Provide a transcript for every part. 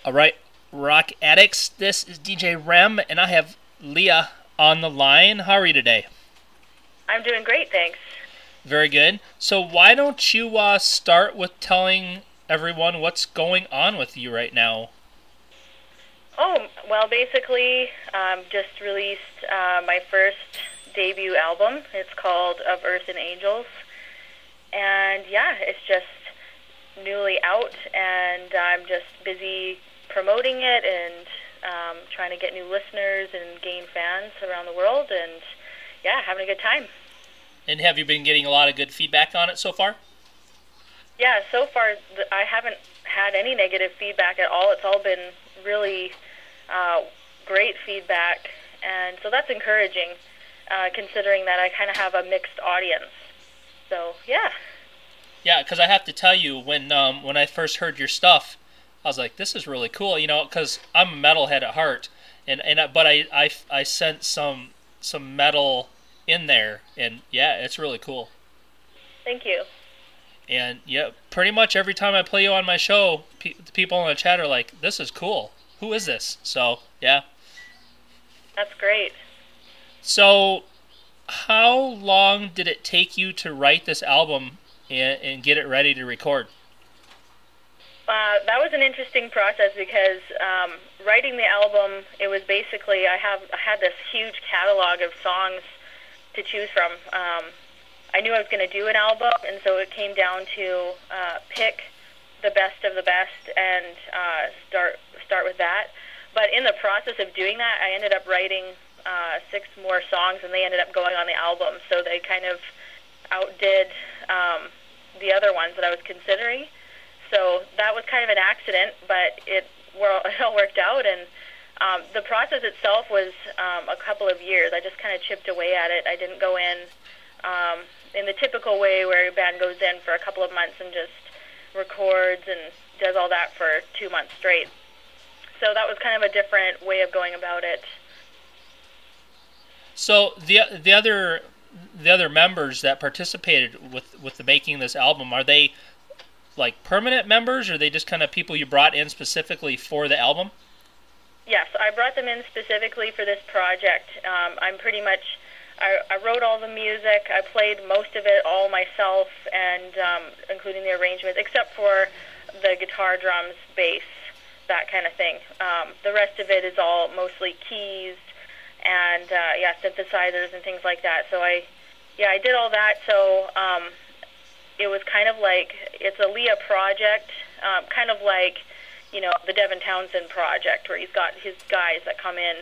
All right, Rock Addicts, this is DJ REM, and I have Leah on the line. How are you today? I'm doing great, thanks. Very good. So why don't you start with telling everyone what's going on with you right now? Oh, well, basically, just released my first debut album. It's called Of Earth and Angels. And yeah, it's just newly out, and I'm just busy promoting it and trying to get new listeners and gain fans around the world, and yeah, having a good time. And have you been getting a lot of good feedback on it so far? Yeah, so far I haven't had any negative feedback at all. It's all been really great feedback, and so that's encouraging, considering that I kind of have a mixed audience. So yeah. Yeah, because I have to tell you, when I first heard your stuff, I was like, this is really cool, because I'm a metalhead at heart, but I sent some metal in there, and yeah, it's really cool. Thank you. And yeah, pretty much every time I play you on my show, the people in the chat are like, this is cool. Who is this? So, yeah. That's great. So, how long did it take you to write this album and get it ready to record? That was an interesting process because writing the album, it was basically I had this huge catalog of songs to choose from. I knew I was going to do an album, and so it came down to pick the best of the best and start with that. But in the process of doing that, I ended up writing 6 more songs, and they ended up going on the album. So they kind of outdid the other ones that I was considering. So that was kind of an accident, but it all worked out. And the process itself was a couple of years. I just kind of chipped away at it. I didn't go in the typical way where a band goes in for a couple of months and just records and does all that for 2 months straight. So that was kind of a different way of going about it. So the other members that participated with the making of this album, are they like permanent members, or are they just kind of people you brought in specifically for the album? Yes, I brought them in specifically for this project. I wrote all the music. I played most of it all myself, and including the arrangements, except for the guitar, drums, bass, that kind of thing. The rest of it is all mostly keys and synthesizers and things like that. So I did all that. So it was kind of like it's a Leah project, kind of like the Devin Townsend project, where he's got his guys that come in,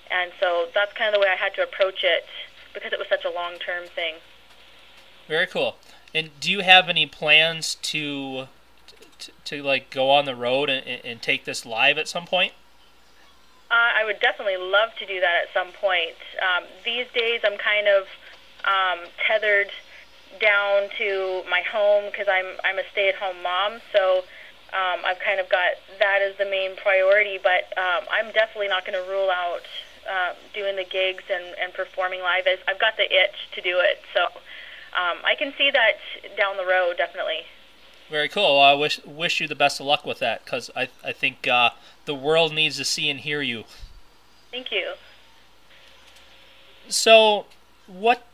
and so that's kind of the way I had to approach it because it was such a long-term thing. Very cool. And do you have any plans to like go on the road and take this live at some point? I would definitely love to do that at some point. These days I'm kind of tethered down to my home because I'm a stay-at-home mom, so I've kind of got that as the main priority, but I'm definitely not going to rule out doing the gigs and performing live. I've got the itch to do it, so I can see that down the road, definitely. Very cool. Well, I wish you the best of luck with that, because I think the world needs to see and hear you. Thank you. So, what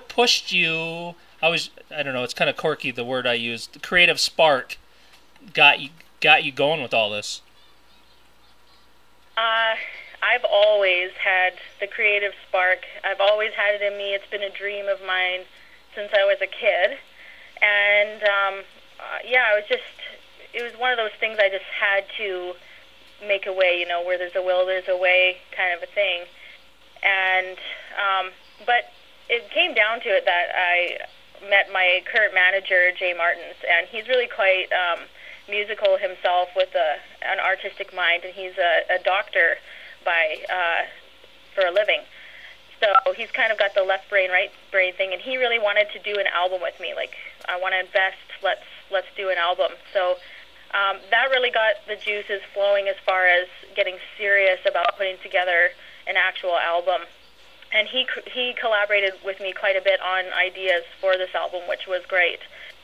pushed you? I don't know. It's kind of quirky, the word I used. The creative spark got you going with all this. I've always had the creative spark. I've always had it in me. It's been a dream of mine since I was a kid, and it was one of those things I just had to make a way. Where there's a will, there's a way, kind of a thing. And but it came down to it that I met my current manager, Jay Martins, and he's really quite musical himself with an artistic mind, and he's a doctor for a living. So he's kind of got the left brain, right brain thing, and he really wanted to do an album with me. Like, I want to invest. Let's do an album. So that really got the juices flowing as far as getting serious about putting together an actual album. And he collaborated with me quite a bit on ideas for this album, which was great.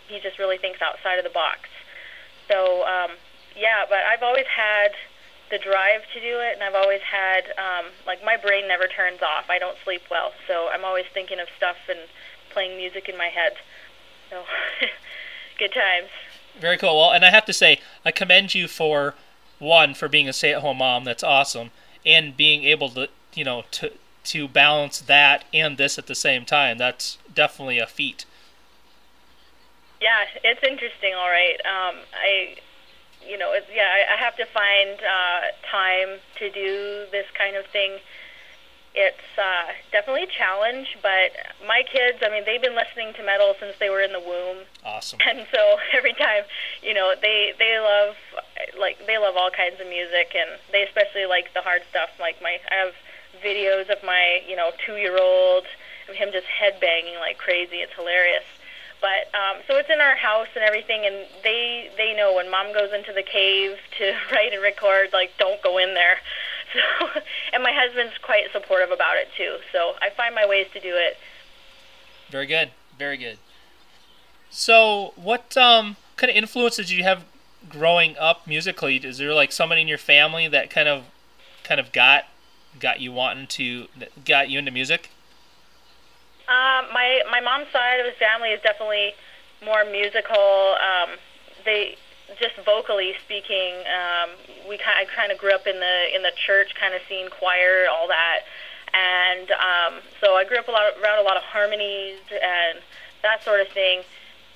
He just really thinks outside of the box. So yeah, but I've always had the drive to do it, and I've always had, like, my brain never turns off. I don't sleep well, so I'm always thinking of stuff and playing music in my head. So, good times. Very cool. Well, and I have to say, I commend you for one for being a stay-at-home mom. That's awesome, and being able to, to balance that and this at the same time. That's definitely a feat. Yeah, it's interesting. All right. I have to find time to do this kind of thing. It's definitely a challenge, but my kids, I mean, they've been listening to metal since they were in the womb. Awesome. And so every time, they love all kinds of music, and they especially like the hard stuff. Like I have videos of my 2-year-old, of him just headbanging like crazy. It's hilarious. But so it's in our house and everything, and they know when Mom goes into the cave to write and record, like, don't go in there. So, and my husband's quite supportive about it too. So I find my ways to do it. Very good, very good. So, what kind of influences did you have growing up musically? Is there like somebody in your family that kind of got you got you into music? My mom's side of his family is definitely more musical. They just vocally speaking. I kind of grew up in the church kind of scene, choir, all that, and so I grew up around a lot of harmonies and that sort of thing.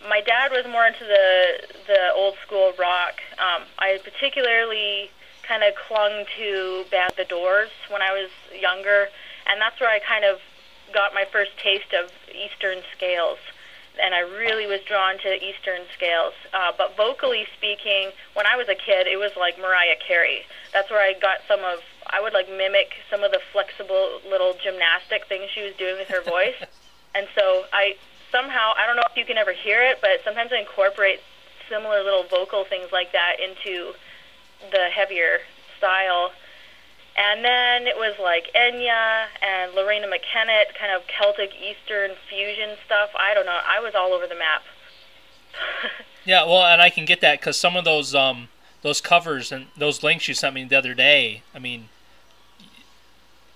My dad was more into the old school rock. I particularly kind of clung to band The Doors when I was younger, and that's where I kind of got my first taste of Eastern scales, and I really was drawn to Eastern scales. But vocally speaking, when I was a kid, it was like Mariah Carey. That's where I got I would like mimic some of the flexible little gymnastic things she was doing with her voice. And so I don't know if you can ever hear it, but sometimes I incorporate similar little vocal things like that into the heavier style. And then it was like Enya and Lorena McKennitt, kind of Celtic Eastern fusion stuff. I don't know. I was all over the map. Yeah, well, and I can get that because some of those covers and those links you sent me the other day, I mean,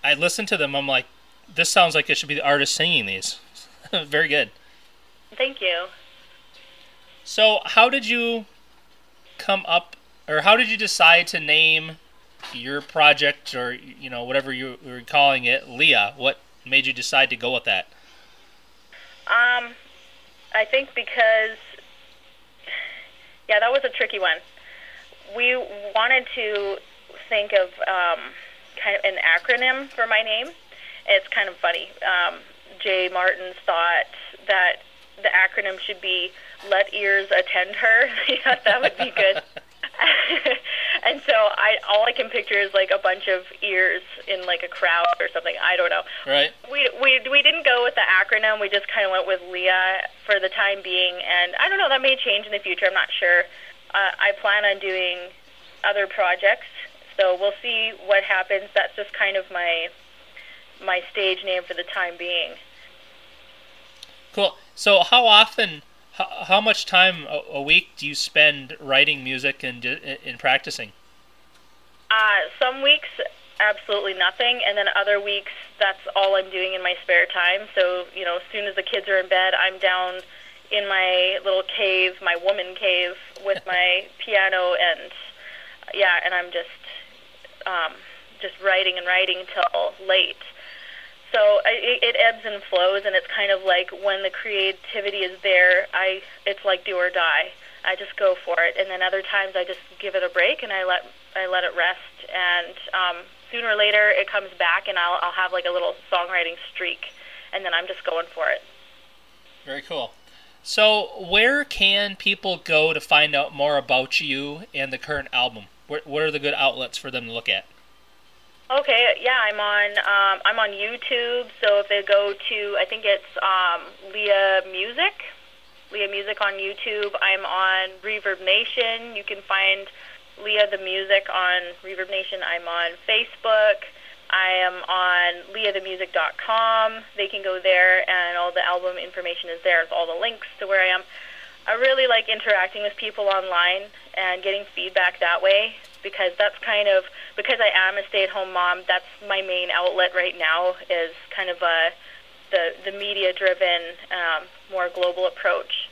I listened to them. I'm like, this sounds like it should be the artist singing these. Very good. Thank you. So how did you how did you decide to name your project, or whatever you were calling it, Leah? What made you decide to go with that? I think because that was a tricky one. We wanted to think of kind of an acronym for my name. It's kind of funny. Jay Martins thought that the acronym should be "Let Ears Attend Her." Yeah, that would be good. And so all I can picture is like a bunch of ears in like a crowd or something. I don't know. Right. We didn't go with the acronym. We just kind of went with Leah for the time being. And I don't know, that may change in the future. I'm not sure. I plan on doing other projects, so we'll see what happens. That's just kind of my stage name for the time being. Cool. So how much time a week do you spend writing music and practicing? Some weeks, absolutely nothing, and then other weeks, that's all I'm doing in my spare time. So, as soon as the kids are in bed, I'm down in my little cave, my woman cave, with my piano, and I'm just writing and writing till late. So it ebbs and flows, and it's kind of like when the creativity is there, it's like do or die. I just go for it, and then other times I just give it a break and I let it rest. And sooner or later it comes back, and I'll have like a little songwriting streak, and then I'm just going for it. Very cool. So where can people go to find out more about you and the current album? What are the good outlets for them to look at? Okay, yeah, I'm on YouTube. So if they go to, I think it's Leah Music on YouTube. I'm on Reverb Nation. You can find Leah the Music on Reverb Nation. I'm on Facebook. I am on leahthemusic.com. They can go there, and all the album information is there. All the links to where I am. I really like interacting with people online and getting feedback that way, because that's kind of, because I am a stay-at-home mom, that's my main outlet right now, is kind of the media-driven, more global approach.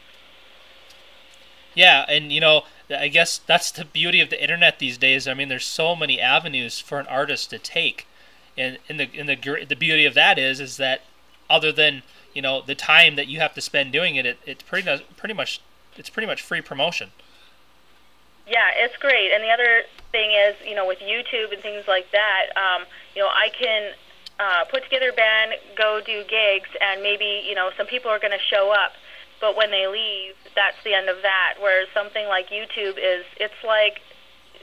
Yeah, and you know, I guess that's the beauty of the internet these days. I mean, there's so many avenues for an artist to take, and the beauty of that is that other than, you know, the time that you have to spend doing it, it's pretty much free promotion. Yeah, it's great. And the other thing is, you know, with YouTube and things like that, you know, I can put together a band, go do gigs, and maybe, you know, some people are going to show up, but when they leave, that's the end of that. Whereas something like YouTube it's like,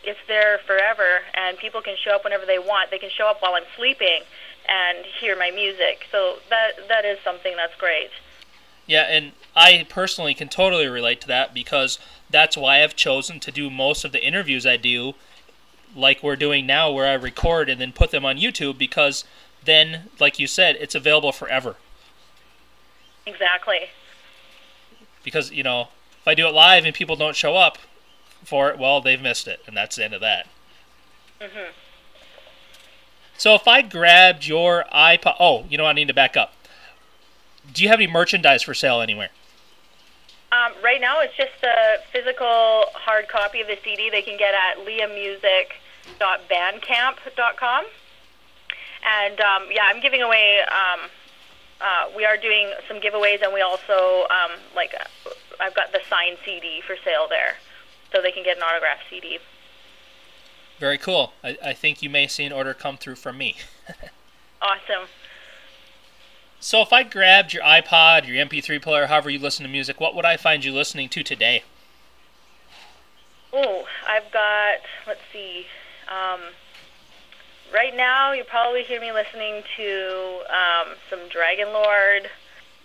it's there forever, and people can show up whenever they want. They can show up while I'm sleeping and hear my music. So that is something that's great. Yeah, and I personally can totally relate to that, because that's why I've chosen to do most of the interviews I do, like we're doing now, where I record and then put them on YouTube, because then, like you said, it's available forever. Exactly. Because, you know, if I do it live and people don't show up for it, well, they've missed it, and that's the end of that. Mhm. So if I grabbed your iPod... Oh, you know, I need to back up. Do you have any merchandise for sale anywhere? Right now, it's just a physical hard copy of the CD they can get at leahmusic.bandcamp.com. And, yeah, I'm giving away... we are doing some giveaways, and we also, I've got the signed CD for sale there, so they can get an autographed CD. Very cool. I think you may see an order come through from me. Awesome. So if I grabbed your iPod, your MP3 player, however you listen to music, what would I find you listening to today? Oh, I've got, let's see, right now you probably hear me listening to some Dragon Lord,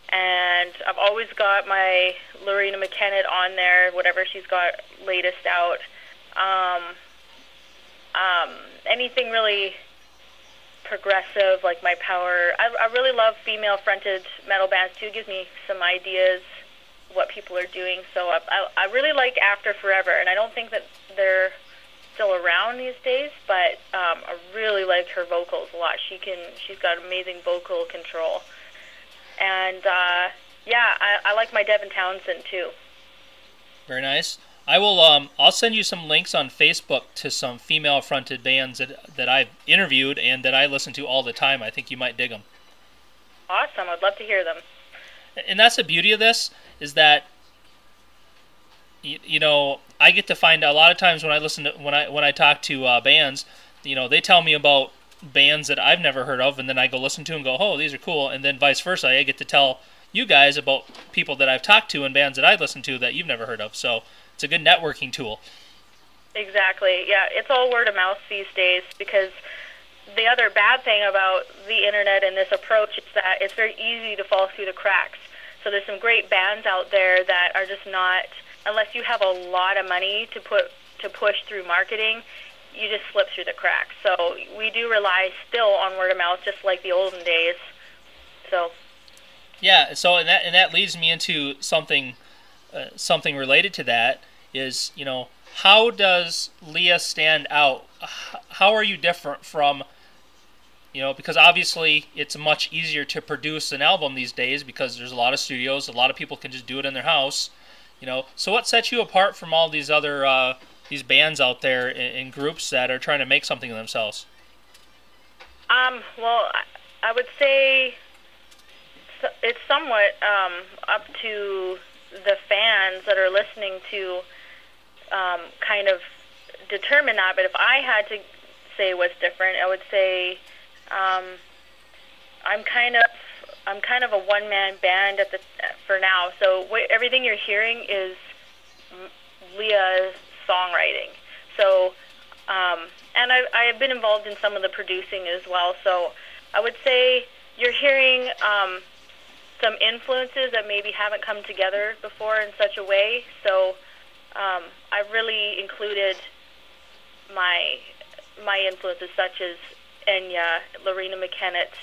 and I've always got my Lorena McKennitt on there, whatever she's got latest out. Anything really progressive, like My Power. I really love female-fronted metal bands too. It gives me some ideas what people are doing. So I really like After Forever, and I don't think that they're still around these days, but I really like her vocals a lot. She's got amazing vocal control. And yeah, I like my Devin Townsend too. Very nice. I will. I'll send you some links on Facebook to some female-fronted bands that I've interviewed and that I listen to all the time. I think you might dig them. Awesome! I'd love to hear them. And that's the beauty of this, is that you know, I get to find a lot of times when I listen to when I talk to bands, you know, they tell me about bands that I've never heard of, and then I go listen to them and go, oh, these are cool, and then vice versa. I get to tell you guys about people that I've talked to and bands that I listen to that you've never heard of. So it's a good networking tool. Exactly. Yeah, it's all word of mouth these days, because the other bad thing about the internet and this approach is that it's very easy to fall through the cracks. So there's some great bands out there that are just not, unless you have a lot of money to push through marketing, you just slip through the cracks. So we do rely still on word of mouth, just like the olden days. So yeah. So and that leads me into something related to that is, you know, how does Leah stand out? How are you different from, you know, because obviously it's much easier to produce an album these days because there's a lot of studios, a lot of people can just do it in their house, you know. So what sets you apart from all these other these bands out there in groups that are trying to make something of themselves? Well, I would say it's somewhat up to the fans that are listening to kind of determine that. But if I had to say what's different, I would say I'm kind of a one-man band for now. So everything you're hearing is Leah's songwriting. So and I have been involved in some of the producing as well. So I would say you're hearing some influences that maybe haven't come together before in such a way. So I really included my influences such as Enya, Lorena McKennitt,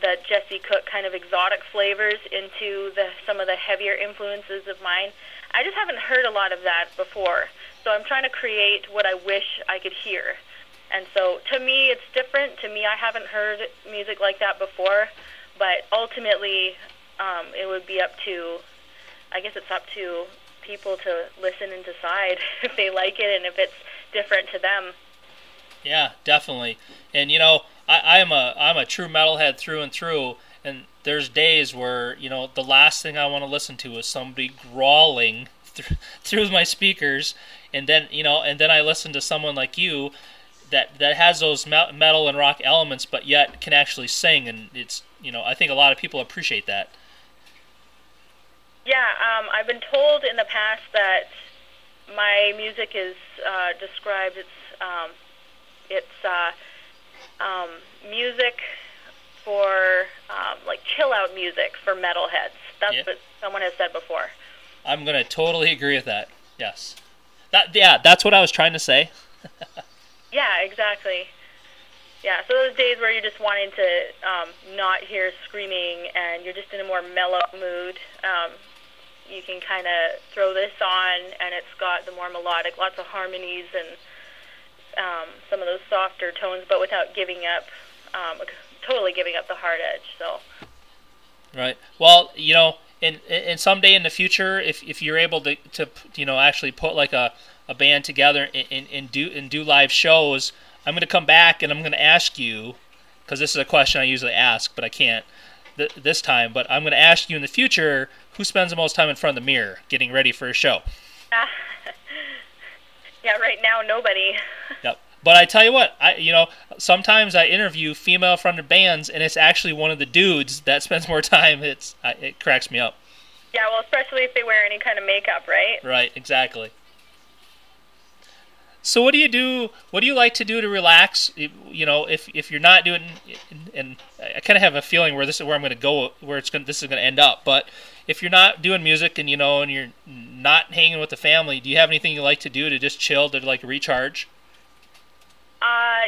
the Jesse Cook kind of exotic flavors into some of the heavier influences of mine. I just haven't heard a lot of that before. So I'm trying to create what I wish I could hear. And so to me, it's different. To me, I haven't heard music like that before. But ultimately, it would be up to, I guess it's up to people to listen and decide if they like it and if it's different to them. Yeah, definitely. And you know, I'm a true metalhead through and through. And there's days where, you know, the last thing I want to listen to is somebody growling through my speakers, and then, you know, and then I listen to someone like you that has those metal and rock elements, but yet can actually sing, and it's, you know, I think a lot of people appreciate that. Yeah, I've been told in the past that my music is described. It's music for like chill out music for metalheads. That's what someone has said before. I'm gonna totally agree with that. Yes, that's what I was trying to say. Yeah, exactly. Yeah, so those days where you're just wanting to not hear screaming and you're just in a more mellow mood, you can kind of throw this on, and it's got the more melodic, lots of harmonies and some of those softer tones, but without giving up, totally giving up the hard edge. So. Right. Well, you know, and someday in the future, if you're able to you know, actually put like a band together and do live shows, I'm going to come back and I'm going to ask you, because this is a question I usually ask, but I can't this time. But I'm going to ask you in the future, who spends the most time in front of the mirror getting ready for a show? Yeah, right now nobody. Yep. But I tell you what, you know, sometimes I interview female-fronted bands, and it's actually one of the dudes that spends more time. It cracks me up. Yeah, well, especially if they wear any kind of makeup, right? Right, exactly. So what do you do? What do you like to do to relax? You know, if you're not doing, and I kind of have a feeling where this is where I'm going to go, this is going to end up. But if you're not doing music, and you know, and you're not hanging with the family, do you have anything you like to do to just chill, to like recharge?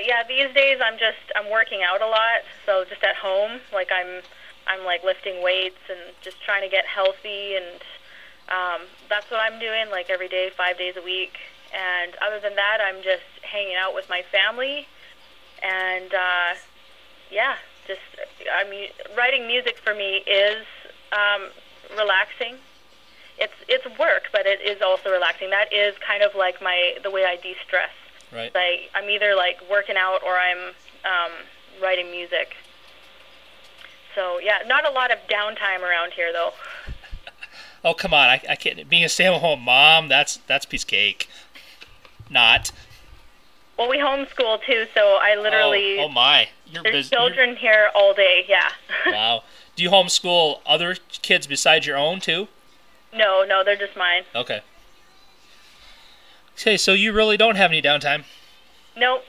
Yeah, these days I'm working out a lot, so just at home, like I'm like lifting weights and just trying to get healthy, and that's what I'm doing, like every day, 5 days a week. And other than that, I'm just hanging out with my family, and yeah, just writing music for me is relaxing. It's work, but it is also relaxing. That is kind of like the way I de-stress. Right. Like I'm either like working out or I'm writing music. So yeah, not a lot of downtime around here though. Oh come on, I can't. Being a stay-at-home mom, that's piece of cake. Not. Well, we homeschool too, so I literally. Oh my, there's children here all day. Yeah. Wow. Do you homeschool other kids besides your own too? No, they're just mine. Okay. Okay, so you really don't have any downtime? Nope.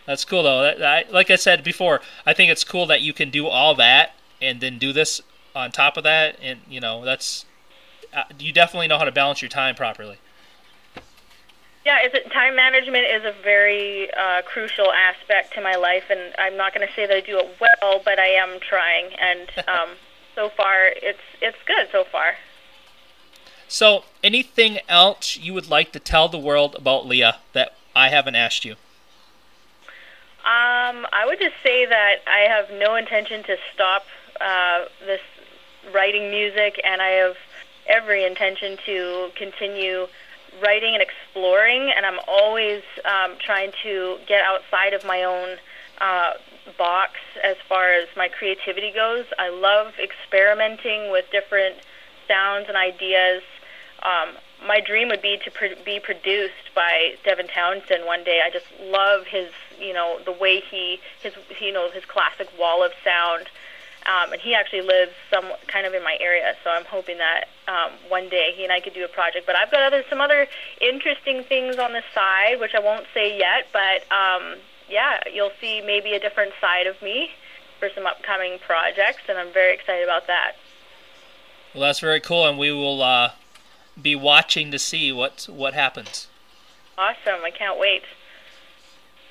That's cool, though. Like I said before, I think it's cool that you can do all that and then do this on top of that. And, you know, that's you definitely know how to balance your time properly. Yeah, time management is a very crucial aspect to my life, and I'm not going to say that I do it well, but I am trying. And so far, it's good so far. So, anything else you would like to tell the world about Leah that I haven't asked you? I would just say that I have no intention to stop this writing music, and I have every intention to continue writing and exploring, and I'm always trying to get outside of my own box as far as my creativity goes. I love experimenting with different sounds and ideas. My dream would be to be produced by Devin Townsend one day. I just love his, the way his classic wall of sound. And he actually lives kind of in my area, so I'm hoping that one day he and I could do a project. But I've got some other interesting things on the side, which I won't say yet. But yeah, you'll see maybe a different side of me for some upcoming projects, and I'm very excited about that. Well, that's very cool, and we will be watching to see what happens. Awesome! I can't wait.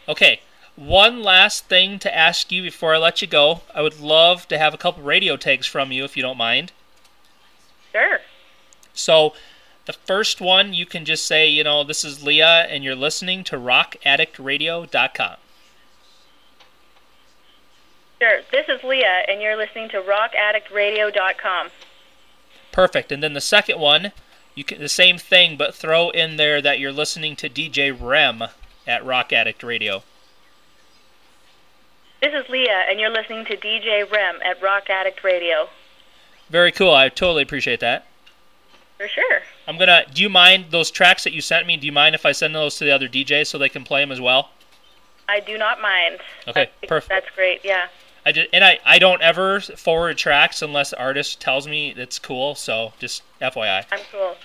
Okay. one last thing to ask you before I let you go. I would love to have a couple radio tags from you if you don't mind. Sure. So the first one, you can just say, this is Leah, and you're listening to rockaddictradio.com. Sure. This is Leah, and you're listening to rockaddictradio.com. Perfect. And then the second one, you can the same thing, but throw in there that you're listening to DJ REM at Rock Addict Radio. This is Leah, and you're listening to DJ REM at Rock Addict Radio. Very cool. I totally appreciate that. For sure. Do you mind those tracks that you sent me? Do you mind if I send those to the other DJs so they can play them as well? I do not mind. Okay, perfect. That's great, yeah. I don't ever forward tracks unless the artist tells me it's cool, so just FYI. I'm cool.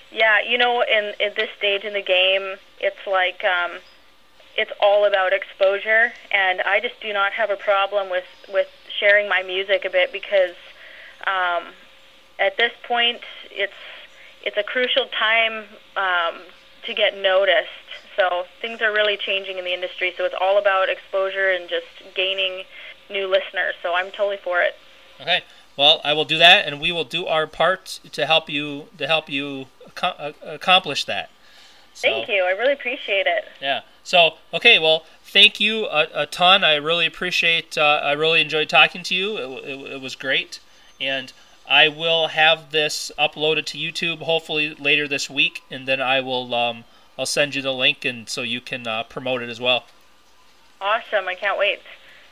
Yeah, in this stage in the game, it's like it's all about exposure, and I just do not have a problem with sharing my music a bit because at this point it's a crucial time to get noticed. So things are really changing in the industry, so it's all about exposure and just gaining new listeners, so I'm totally for it. Okay, well, I will do that, and we will do our part to help you accomplish that. So, thank you. I really appreciate it. Yeah. So, okay, well, thank you a ton. I really appreciate. I really enjoyed talking to you. It was great, and I will have this uploaded to YouTube hopefully later this week, and then I will. I'll send you the link, and so you can promote it as well. Awesome! I can't wait.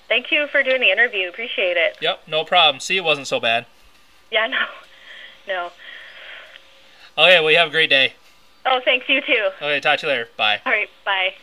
Thank you for doing the interview. Appreciate it. Yep, no problem. See, it wasn't so bad. Yeah, no. Okay, well, you have a great day. Oh, thanks. You too. Okay, talk to you later. Bye. All right, bye.